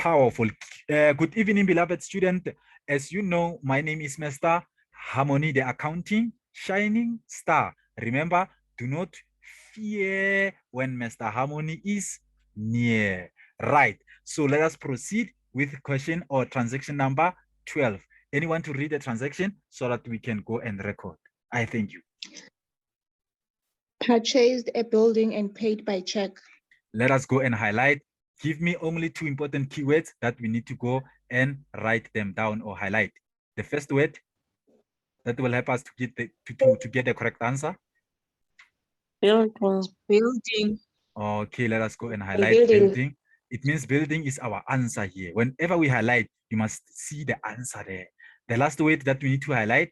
Powerful. Good evening, beloved student. As you know, my name is Mr. Harmony, the accounting shining star. Remember, do not fear when Mr. Harmony is near. Right. So let us proceed with question or transaction number 12. Anyone to read the transaction so that we can go and record? I thank you. Purchased a building and paid by check. Let us go and highlight. Give me only two important keywords that we need to go and write them down or highlight. The first word that will help us to get the correct answer. Building. Okay, let us go and highlight building. It means building is our answer here. Whenever we highlight, you must see the answer there. The last word that we need to highlight.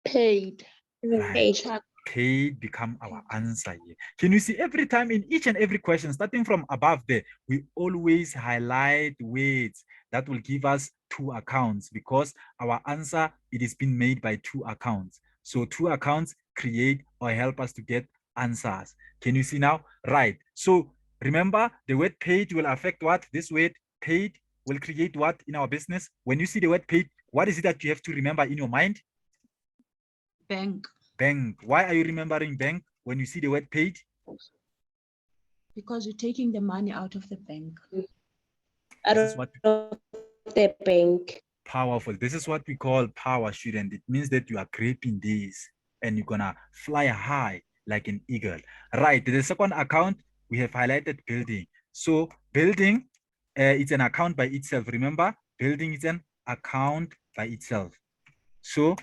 Paid. Right. Paid become our answer here. Can you see every time in each and every question, starting from above there, we always highlight words that will give us two accounts because our answer, it is being made by two accounts. So two accounts create or help us to get answers. Can you see now? Right. So remember, the word paid will affect what? This word paid will create what in our business? When you see the word paid, what is it that you have to remember in your mind? Bank. Bank. Why are you remembering bank when you see the word paid? Because you're taking the money out of the bank. This is what The bank. Powerful. This is what we call power, student. It means that you are grabbing this and you're gonna fly high like an eagle. Right. The second account, we have highlighted building. So building, it's an account by itself. Remember, building is an account by itself. So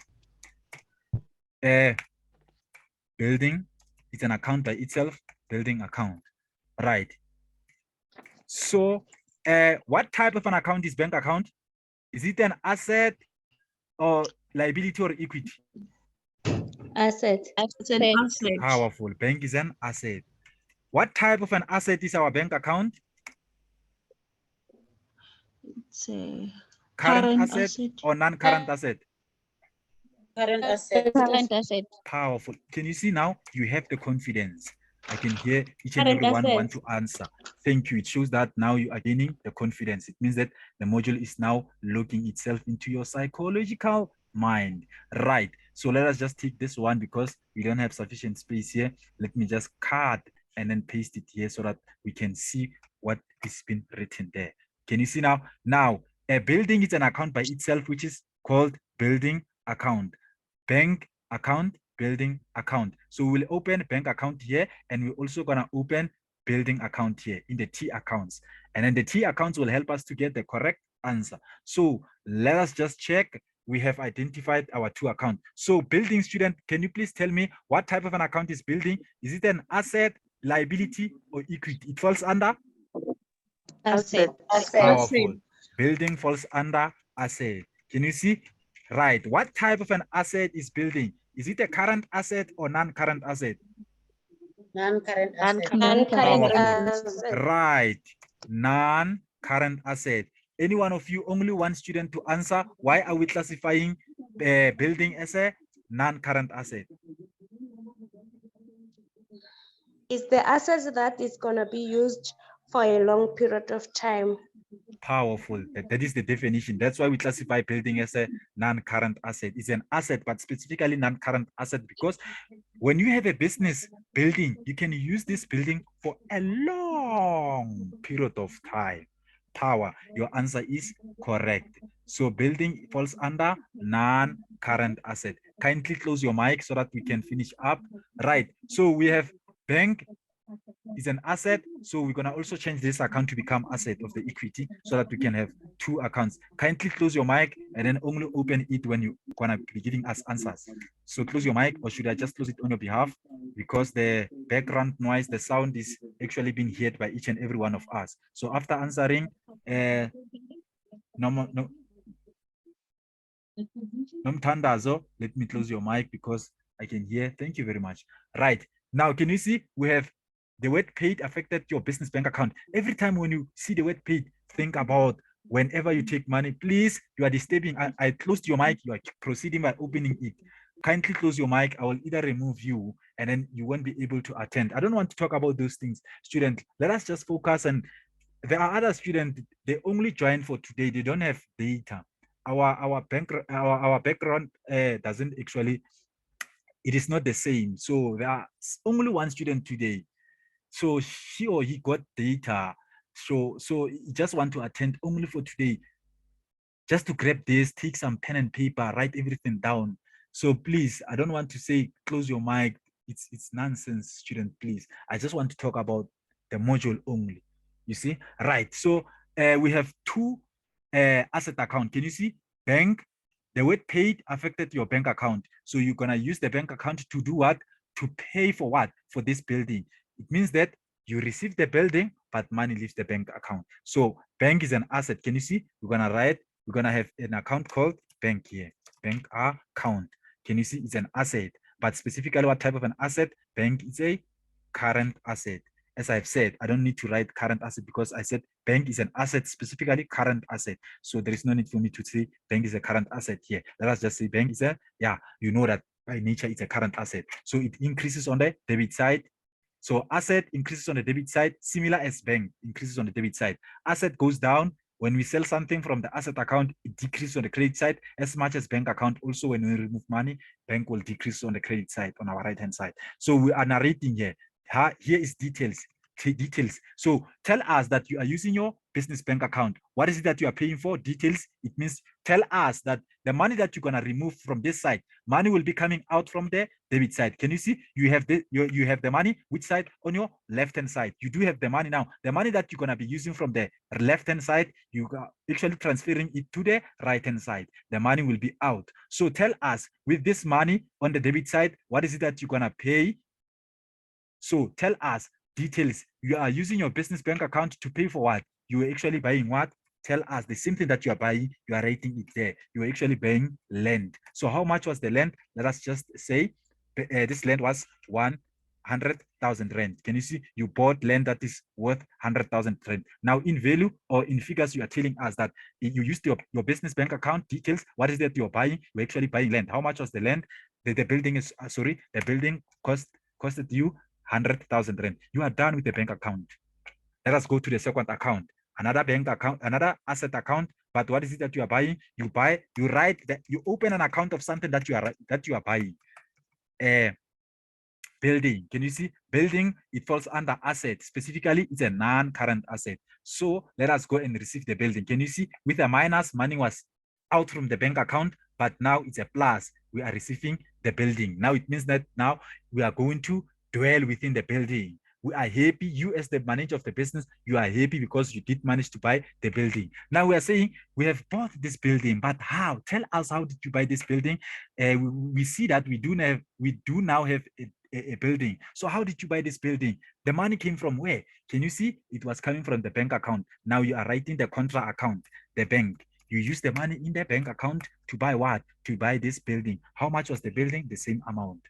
building is an account by itself, building account. Right. So what type of an account is bank account? Is it an asset or liability or equity? Asset. It's an asset. Powerful. Bank is an asset. What type of an asset is our bank account? It's a Current asset or non-current asset? Current asset. Current asset. Powerful. Can you see now? You have the confidence. I can hear each and Current every one want asset. to answer. Thank you. It shows that now you are gaining the confidence. It means that the module is now looking itself into your psychological mind. Right. So let us just take this one because we don't have sufficient space here. Let me just cut and then paste it here so that we can see what is been written there. Can you see now? Now, a building is an account by itself, which is called building account. Bank account, building account. So we'll open bank account here and we're also gonna open building account here in the T accounts. And then the T accounts will help us to get the correct answer. So let us just check. We have identified our two accounts. So building, student, can you please tell me what type of an account is building? Is it an asset, liability, or equity? It falls under? Asset. Powerful. Building falls under asset. Can you see? Right. What type of an asset is building? Is it a current asset or non-current asset? Non-current asset. Non-current Powerful. Right. Non-current asset. Any one of you, only one student to answer. Why are we classifying building as a non-current asset? It's the assets that is gonna be used for a long period of time. Powerful. That is the definition. That's why we classify building as a non-current asset. It's an asset, but specifically non-current asset because when you have a business building, you can use this building for a long period of time. Power. Your answer is correct. So building falls under non-current asset. Kindly close your mic so that we can finish up. Right. So we have bank is an asset. So we're going to also change this account to become asset of the equity so that we can have two accounts. Kindly close your mic and then only open it when you're going to be giving us answers. So close your mic, or should I just close it on your behalf? Because the background noise, the sound is actually being heard by each and every one of us. So after answering, Nomtandazo, let me close your mic because I can hear. Thank you very much. Right. Now, can you see we have the word paid affected your business bank account. Every time when you see the word paid, think about whenever you take money, please, you are disturbing. I closed your mic, you are proceeding by opening it. Kindly close your mic. I will either remove you and then you won't be able to attend. I don't want to talk about those things. Student, let us just focus and there are other students, they only join for today, they don't have data. Our background doesn't actually, it is not the same. So there are only one student today. So she or he got data. So he just want to attend only for today. Just to grab this, take some pen and paper, write everything down. So please, I don't want to say close your mic. It's nonsense, student, please. I just want to talk about the module only. You see? Right. So we have two asset account. Can you see? Bank, the word paid affected your bank account. So you're gonna use the bank account to do what? To pay for what? For this building. It means that you receive the building, but money leaves the bank account. So bank is an asset. Can you see? We're gonna write, we're gonna have an account called bank here. Bank account. Can you see? It's an asset. But specifically, what type of an asset? Bank is a current asset. As I've said, I don't need to write current asset because I said bank is an asset, specifically current asset. So there is no need for me to say bank is a current asset here. Let us just say bank is a, yeah, you know that by nature it's a current asset. So it increases on the debit side. So asset increases on the debit side, similar as bank increases on the debit side. Asset goes down. When we sell something from the asset account, it decreases on the credit side as much as bank account. Also, when we remove money, bank will decrease on the credit side, on our right-hand side. So we are narrating here. Here is details. Details. So tell us that you are using your business bank account. What is it that you are paying for? Details. It means tell us that the money that you're going to remove from this side, money will be coming out from the debit side. Can you see? You have the money, which side? On your left-hand side. You do have the money now. The money that you're going to be using from the left-hand side, you are actually transferring it to the right-hand side. The money will be out. So tell us, with this money on the debit side, what is it that you're going to pay? So tell us details. You are using your business bank account to pay for what? You are actually buying what? Tell us the same thing that you are buying, you are writing it there. You are actually buying land. So how much was the land? Let us just say this land was 100,000 rand. Can you see? You bought land that is worth 100,000 rand. Now in value or in figures, you are telling us that you used your business bank account details. What is that you are buying? You're actually buying land. How much was the land? The building is, the building costed you 100,000 rand. You are done with the bank account. Let us go to the second account. Another bank account, another asset account. But what is it that you are buying? You buy, you write that you open an account of something that you are buying. Building. Can you see? Building, it falls under asset. Specifically, it's a non-current asset. So let us go and receive the building. Can you see? With a minus, money was out from the bank account, but now it's a plus. We are receiving the building. Now it means that now we are going to dwell within the building. We are happy. You as the manager of the business, you are happy because you did manage to buy the building. Now we are saying we have bought this building, but how? Tell us, how did you buy this building? We see that we do now have a building. So how did you buy this building? The money came from where? Can you see? It was coming from the bank account. Now you are writing the contra account, the bank. You use the money in the bank account to buy what? To buy this building. How much was the building? The same amount,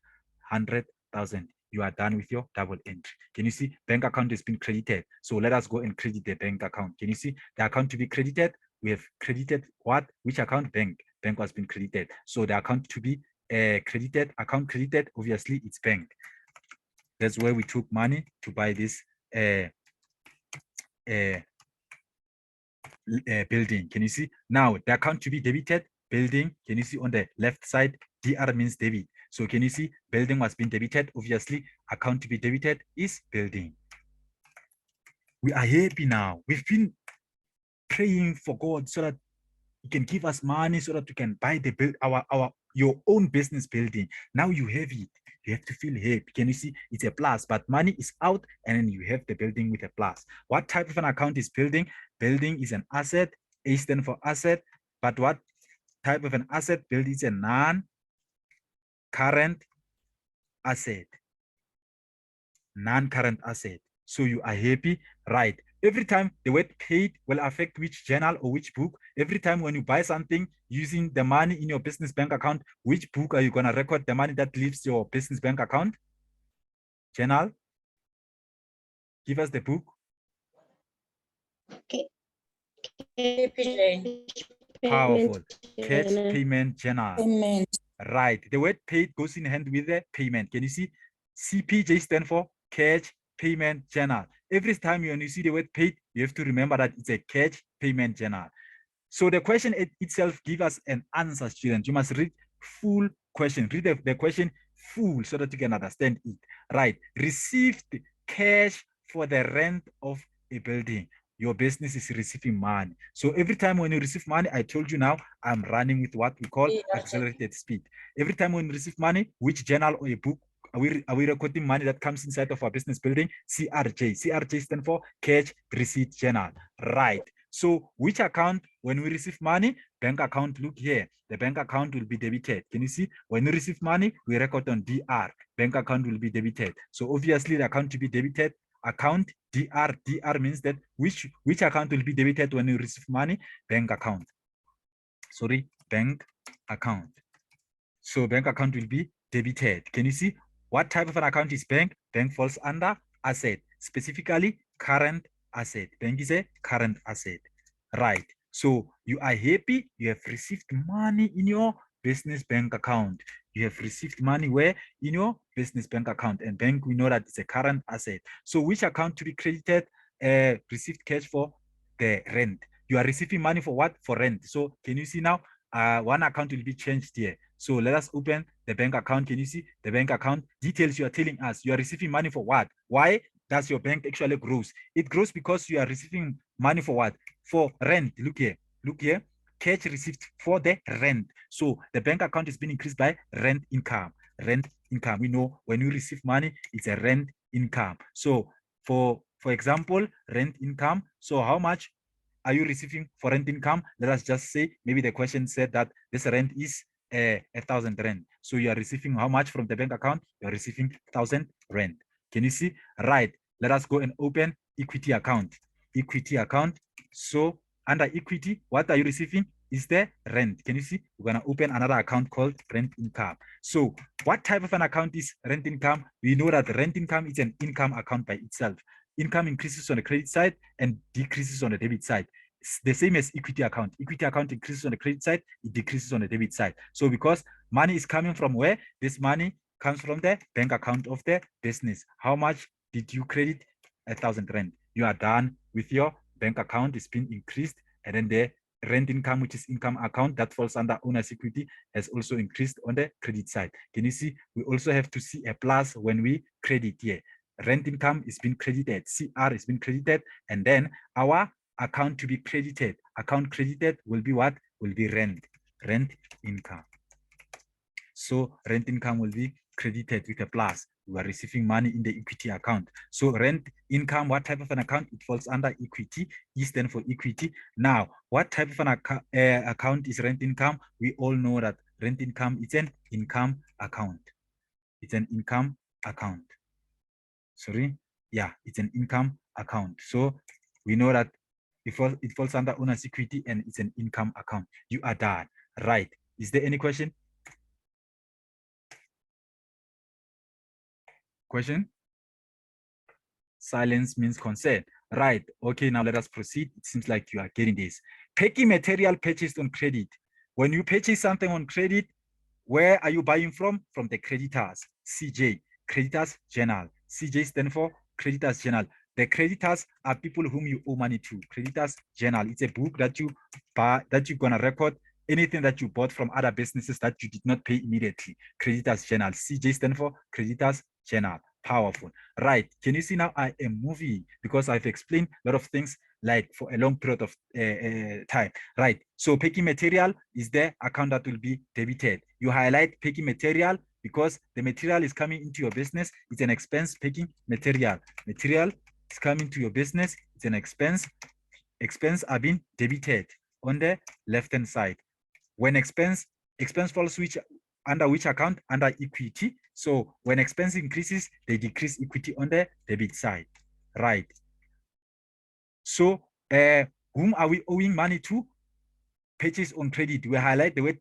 100,000. You are done with your double entry. Can you see? Bank account has been credited. So let us go and credit the bank account. Can you see? The account to be credited, we have credited what? Which account? Bank. Bank has been credited. So the account to be credited, account credited, obviously it's bank. That's where we took money to buy this building. Can you see? Now the account to be debited, building. Can you see on the left side? DR means debit. So can you see? Building was being debited. Obviously, account to be debited is building. We are happy now. We've been praying for God so that He can give us money so that we can buy the your own business building. Now you have it. You have to feel happy. Can you see? It's a plus, but money is out, and then you have the building with a plus. What type of an account is building? Building is an asset. A stands for asset. But what type of an asset? Building is a non-current asset. Non-current asset. So you are happy, right? Every time the word paid will affect which journal or which book. Every time when you buy something using the money in your business bank account, which book are you going to record the money that leaves your business bank account? Journal. Give us the book. Powerful. Cash payment journal. Payment. Right. The word paid goes in hand with the payment. Can you see? CPJ stands for cash payment journal. every time when you see the word paid, you have to remember that it's a cash payment journal. So the question itself gives us an answer, student. You must read full question. Read the question full so that you can understand it. Right. Received cash for the rent of a building. Your business is receiving money. So every time when you receive money, I told you now, I'm running with what we call accelerated speed. Every time when you receive money, which journal or a book are we recording money that comes inside of our business building? CRJ. CRJ stands for Cash Receipt Journal. Right. So which account, when we receive money, bank account, look here, the bank account will be debited. Can you see? When we receive money, we record on DR, bank account will be debited. So obviously the account to be debited, account DR. DR means that which account will be debited when you receive money? Bank account. Sorry, bank account. So bank account will be debited. Can you see? What type of an account is bank? Bank falls under asset, specifically current asset. Bank is a current asset, right? So you are happy, you have received money in your business bank account. You have received money where? In your business bank account. And bank, we know that it's a current asset. So which account to be credited? Received cash for the rent. You are receiving money for what? For rent. So can you see now? One account will be changed here. So let us open the bank account. Can you see the bank account details? You are telling us you are receiving money for what? Why does your bank actually grows? It grows because you are receiving money for what? For rent. Look here, cash received for the rent. So the bank account is being increased by rent income. Rent income. We know when you receive money, it's a rent income. So for example, rent income. So how much are you receiving for rent income? Let us just say, maybe the question said that this rent is 1,000 rand. So you are receiving how much from the bank account? You are receiving 1,000 rand. Can you see? Right. Let us go and open equity account. Equity account. So under equity, what are you receiving? Is the rent. Can you see? We're going to open another account called rent income. So what type of an account is rent income? We know that rent income is an income account by itself. Income increases on the credit side and decreases on the debit side. It's the same as equity account. Equity account increases on the credit side, it decreases on the debit side. So because money is coming from where? This money comes from the bank account of the business. How much did you credit? 1,000 rand. You are done with your bank account. It's been increased. And then the rent income, which is income account that falls under owner's equity, has also increased on the credit side. Can you see? We also have to see a plus when we credit here. Rent income is being credited, CR is being credited, and then our account to be credited, account credited will be what? Will be rent income. So rent income will be credited with a plus. We are receiving money in the equity account. So rent income, what type of an account? It falls under equity. E stands for equity. Now, what type of an account is rent income? We all know that rent income is an income account. It's an income account. Sorry, yeah, it's an income account. So we know that it falls under owner's equity and it's an income account. You are done, right? Is there any question? Question? Silence means consent. Right. Okay, now let us proceed. It seems like you are getting this. Packing material purchased on credit. When you purchase something on credit, where are you buying from? From the creditors. CJ, creditors journal. CJ stands for creditors journal. The creditors are people whom you owe money to. Creditors journal. It's a book that you buy, that you're gonna record anything that you bought from other businesses that you did not pay immediately. Creditors journal. CJ stands for creditors journal. Powerful. Right. Can you see now I am moving because I've explained a lot of things like for a long period of time. Right. So packing material is the account that will be debited. You highlight packing material because the material is coming into your business. It's an expense. Packing material. Material is coming to your business. It's an expense. Expense are being debited on the left-hand side. When expense falls under which account? Under equity. So when expense increases, they decrease equity on the debit side. Right. So whom are we owing money to? Purchase on credit. We highlight the word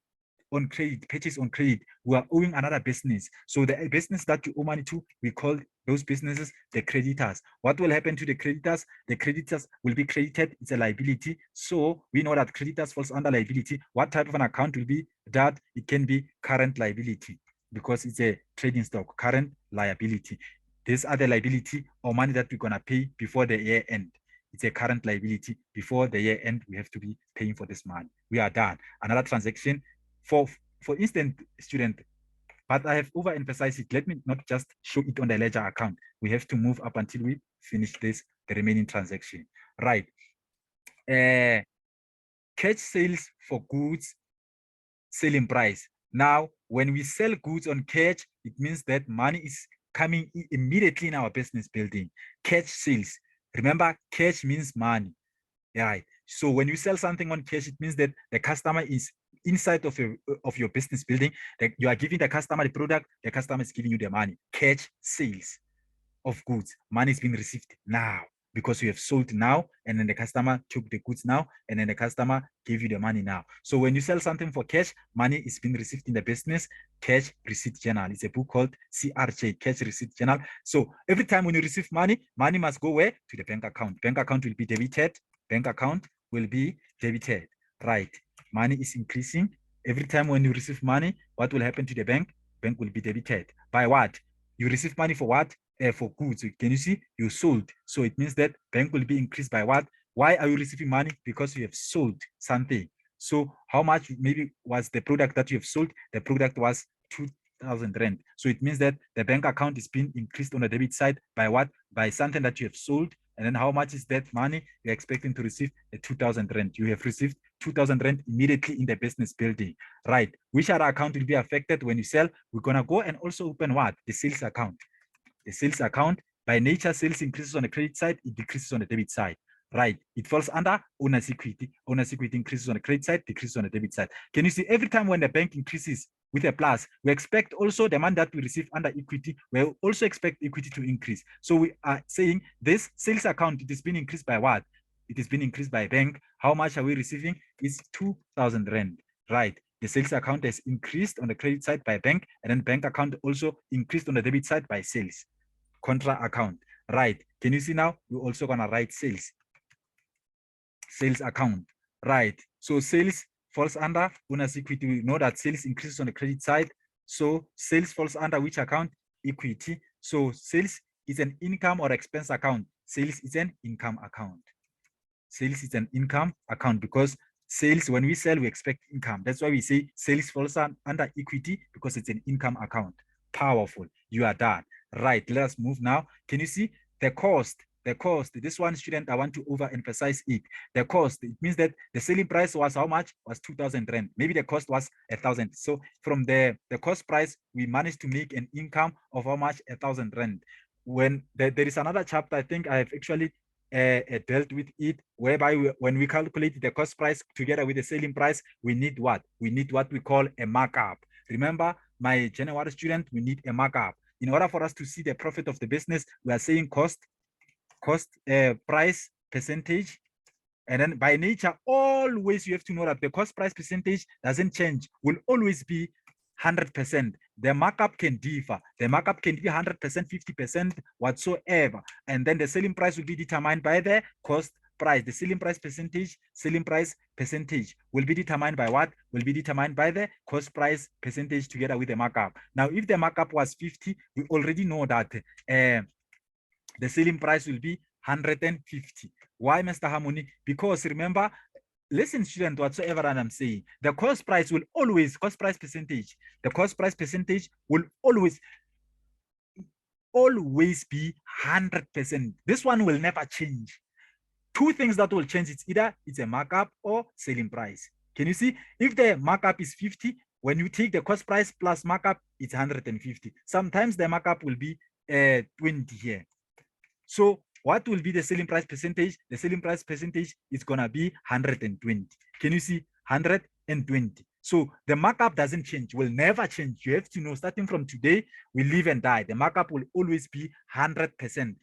on credit, purchase on credit. We are owing another business. So the business that you owe money to, we call those businesses the creditors. What will happen to the creditors? The creditors will be credited. It's a liability. So we know that creditors falls under liability. What type of an account will be that? It can be current liability because it's a trading stock, current liability. These are the liability or money that we're gonna pay before the year end. It's a current liability. Before the year end, we have to be paying for this money. We are done. Another transaction, for instance, student, but I have overemphasized it. Let me not just show it on the ledger account. We have to move up until we finish the remaining transaction. Right. Cash sales for goods, selling price. Now, when we sell goods on cash, it means that money is coming immediately in our business building. Cash sales. Remember, cash means money. Right. So when you sell something on cash, it means that the customer is inside of your business building. That you are giving the customer the product, the customer is giving you the money. Cash sales of goods. Money is being received now because you have sold now, and then the customer took the goods now, and then the customer gave you the money now. So when you sell something for cash, money is being received in the business. Cash receipt journal. It's a book called CRJ, Cash Receipt Journal. So every time when you receive money, money must go where? To the bank account. Bank account will be debited. Bank account will be debited. Right. Money is increasing. Every time when you receive money, what will happen to the bank? Bank will be debited. By what? You receive money for what? For goods. Can you see? You sold. So it means that bank will be increased by what? Why are you receiving money? Because you have sold something. So how much maybe was the product that you have sold? The product was 2,000 rand. So it means that the bank account is being increased on the debit side by what? By something that you have sold. And then how much is that money? You're expecting to receive a 2,000 rand. You have received 2,000 rand immediately in the business building. Right. Which other account will be affected when you sell? We're going to go and also open what? The sales account. The sales account, by nature, sales increases on the credit side, it decreases on the debit side. Right. It falls under owner's equity. Owner's equity increases on the credit side, decreases on the debit side. Can you see every time when the bank increases with a plus, we expect also the money that we receive under equity, we also expect equity to increase. So we are saying this sales account, it has been increased by what? It has been increased by bank. How much are we receiving? It's 2,000 rand. Right. The sales account has increased on the credit side by bank, and then bank account also increased on the debit side by sales. Contra account. Right. Can you see now? We're also going to write sales. Sales account. Right. So sales falls under owner's equity. We know that sales increases on the credit side. So sales falls under which account? Equity. So sales is an income or expense account. Sales is an income account. Sales is an income account because sales, when we sell, we expect income. That's why we say sales falls under equity because it's an income account. Powerful. You are done. Right. Let us move now. Can you see the cost? The cost. This one, student, I want to overemphasize it. The cost. It means that the selling price was how much? Was 2,000 rand. Maybe the cost was 1,000. So from the cost price, we managed to make an income of how much? 1,000 rand. When there is another chapter, I think I have actually dealt with it, whereby when we calculate the cost price together with the selling price, we need what? We need what we call a markup. Remember, my January student, we need a markup. In order for us to see the profit of the business, we are saying cost, price, percentage. And then by nature, always you have to know that the cost price percentage doesn't change, will always be 100%. The markup can differ. The markup can be 100%, 50%, whatsoever. And then the selling price will be determined by the cost price. The selling price percentage will be determined by what? Will be determined by the cost price percentage together with the markup. Now, if the markup was 50, we already know that the selling price will be 150. Why, Mr. Harmony? Because remember, listen, student, whatsoever I'm saying, the cost price will always, cost price percentage will always be 100%. This one will never change. Two things that will change, it's either it's a markup or selling price. Can you see? If the markup is 50, when you take the cost price plus markup, it's 150. Sometimes the markup will be 20 here. So what will be the selling price percentage? The selling price percentage is going to be 120. Can you see? 120. So the markup doesn't change, will never change. You have to know, starting from today, we live and die. The markup will always be 100%.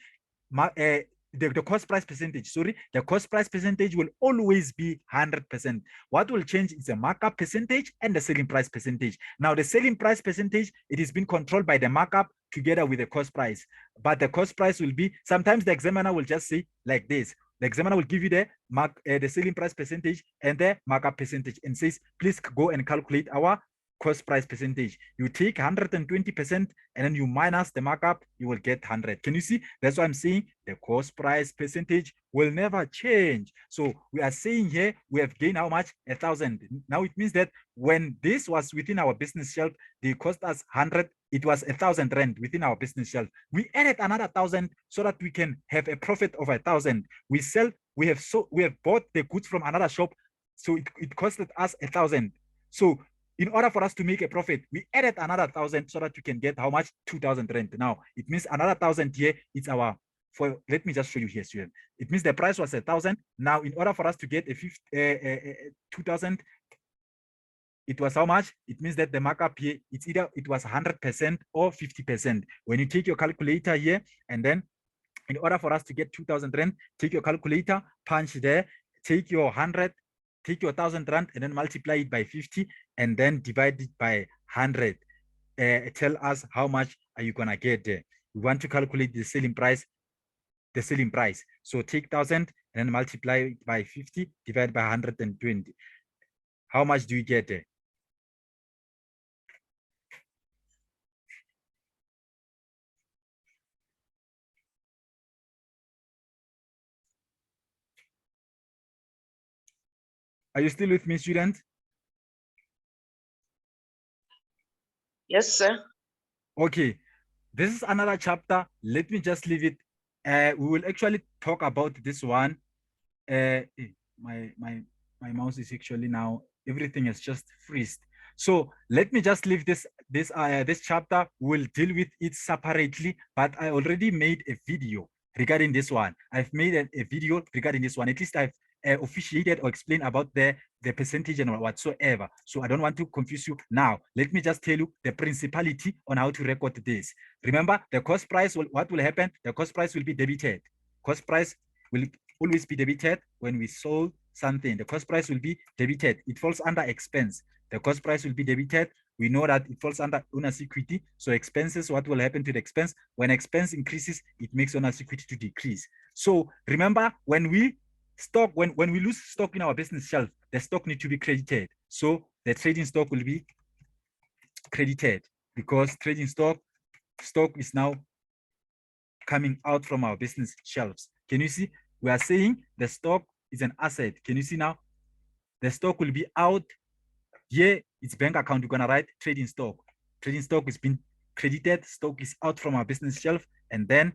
The cost price percentage, the cost price percentage will always be 100%. What will change is the markup percentage and the selling price percentage. Now, the selling price percentage, it is being controlled by the markup together with the cost price. But the cost price will be, sometimes the examiner will just say like this. The examiner will give you the selling price percentage and the markup percentage and says, please go and calculate our cost price percentage. You take 120% and then you minus the markup, you will get 100. Can you see? That's why I'm saying the cost price percentage will never change. So we are saying here we have gained how much? 1,000. Now it means that when this was within our business shelf, they cost us 100. It was 1,000 rand within our business shelf. We added another 1,000 so that we can have a profit of 1,000. We have bought the goods from another shop, so it costed us 1,000. So in order for us to make a profit, we added another 1,000 so that we can get how much? 2,000 rand. Now it means another 1,000 here. It's our let me just show you here, student. It means the price was 1,000. Now, in order for us to get a 2,000, it was how much? It means that the markup here, it's either it was 100% or 50%. When you take your calculator here, and then in order for us to get 2,000 rand, take your calculator, punch there, take your 100, take your 1,000 rand, and then multiply it by 50, and then divide it by 100. Tell us how much are you gonna get there. We want to calculate the selling price. So take 1,000 and then multiply it by 50, divide by 120. How much do you get there? Are you still with me, students? Yes, sir. Okay, this is another chapter. Let me just leave it. We will actually talk about this one. My mouse is actually now, everything is just freezed. So let me just leave this chapter. We'll deal with it separately, but I already made a video regarding this one. I've made a video regarding this one. At least I've officiated or explained about the percentage and whatsoever. So I don't want to confuse you now. Let me just tell you the principality on how to record this. Remember, the cost price, what will happen? The cost price will be debited. Cost price will always be debited when we sold something. The cost price will be debited. It falls under expense. The cost price will be debited. We know that it falls under owner's equity. So expenses, what will happen to the expense? When expense increases, it makes owner's equity to decrease. So remember, when we lose stock in our business shelf, the stock need to be credited. So the trading stock will be credited because trading stock is now coming out from our business shelves. Can you see? We are saying the stock is an asset. Can you see now? The stock will be out. Here, it's bank account. You're gonna write trading stock. Trading stock is being credited. Stock is out from our business shelf, and then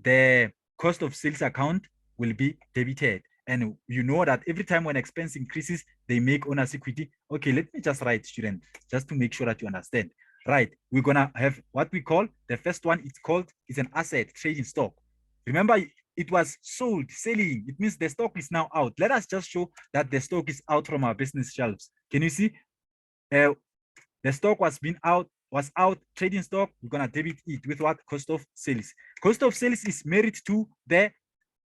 the cost of sales account will be debited. And you know that every time when expense increases, they make owner's equity. Okay, let me just write, student, just to make sure that you understand. Right, we're gonna have what we call the first one. It's an asset, trading stock. Remember, it was sold, selling. It means the stock is now out. Let us just show that the stock is out from our business shelves. Can you see? The stock was out, trading stock. We're gonna debit it with what? Cost of sales. Cost of sales is married to the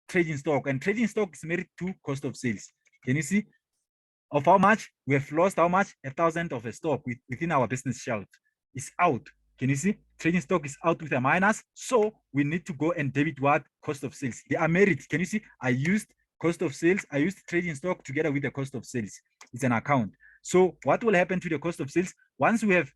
trading stock, and trading stock is married to cost of sales. Can you see? Of how much we have lost? How much? 1,000 of a stock within our business shelf is out. Can you see? Trading stock is out with a minus, so we need to go and debit what? Cost of sales. They are married. Can you see? I used cost of sales. I used trading stock together with the cost of sales. It's an account. So what will happen to the cost of sales? Once we have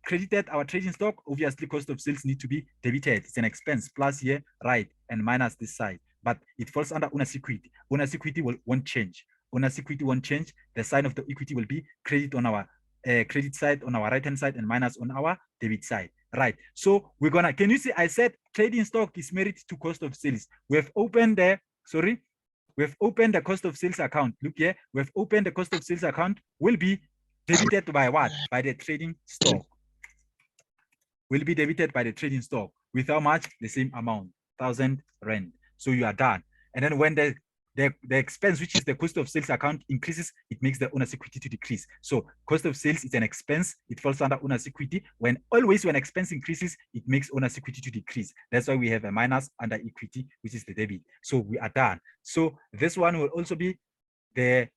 credited our trading stock, obviously cost of sales need to be debited. It's an expense plus here, right, and minus this side. But it falls under owner's equity. Owner's equity won't change. Owner's equity won't change. The sign of the equity will be credit on our credit side, on our right-hand side, and minus on our debit side. Right. So we're gonna, can you see, I said trading stock is married to cost of sales. We have opened the, we've opened the cost of sales account. Look here, we've opened the cost of sales account, will be debited by what? By the trading stock. Will be debited by the trading stock with how much? The same amount, 1,000 rand. So you are done. And then when the expense, which is the cost of sales account, increases, it makes the owner's equity to decrease. So cost of sales is an expense. It falls under owner's equity. When expense increases, it makes owner's equity to decrease. That's why we have a minus under equity, which is the debit. So we are done. So this one will also be the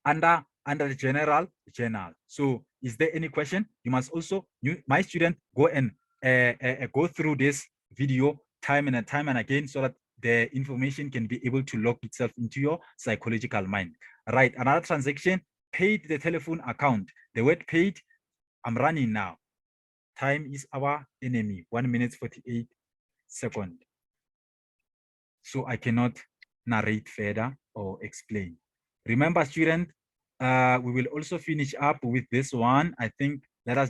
under the general journal. So is there any question? You must also, my student, go and go through this video time and again so that the information can be able to lock itself into your psychological mind. Right, another transaction, paid the telephone account. The word paid I'm running now. Time is our enemy. 1 minute 48 seconds. So I cannot narrate further or explain. Remember, student, we will also finish up with this one. I think let us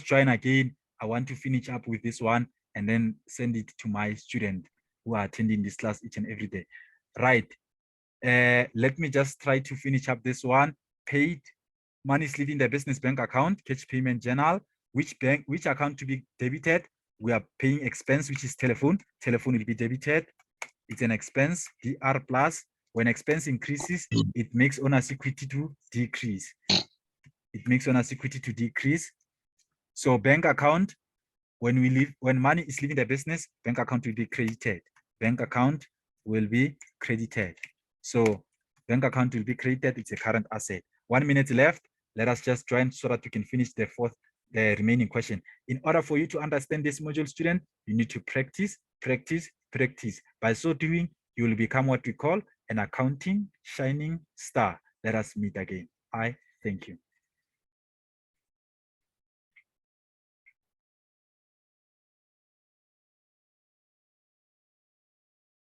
join again. I want to finish up with this one and then send it to my student who are attending this class each and every day. Right. Let me just try to finish up this one. Paid money is leaving the business bank account, cash payment journal, which account to be debited? We are paying expense, which is telephone. Telephone will be debited. It's an expense, DR plus. When expense increases, it makes owner's equity to decrease. It makes owner's equity to decrease. So bank account, when money is leaving the business, bank account will be credited. Bank account will be credited. So bank account will be credited. It's a current asset. 1 minute left. Let us just join so that we can finish the remaining question. In order for you to understand this module, student, you need to practice, practice, practice. By so doing, you will become what we call an accounting shining star. Let us meet again. I thank you.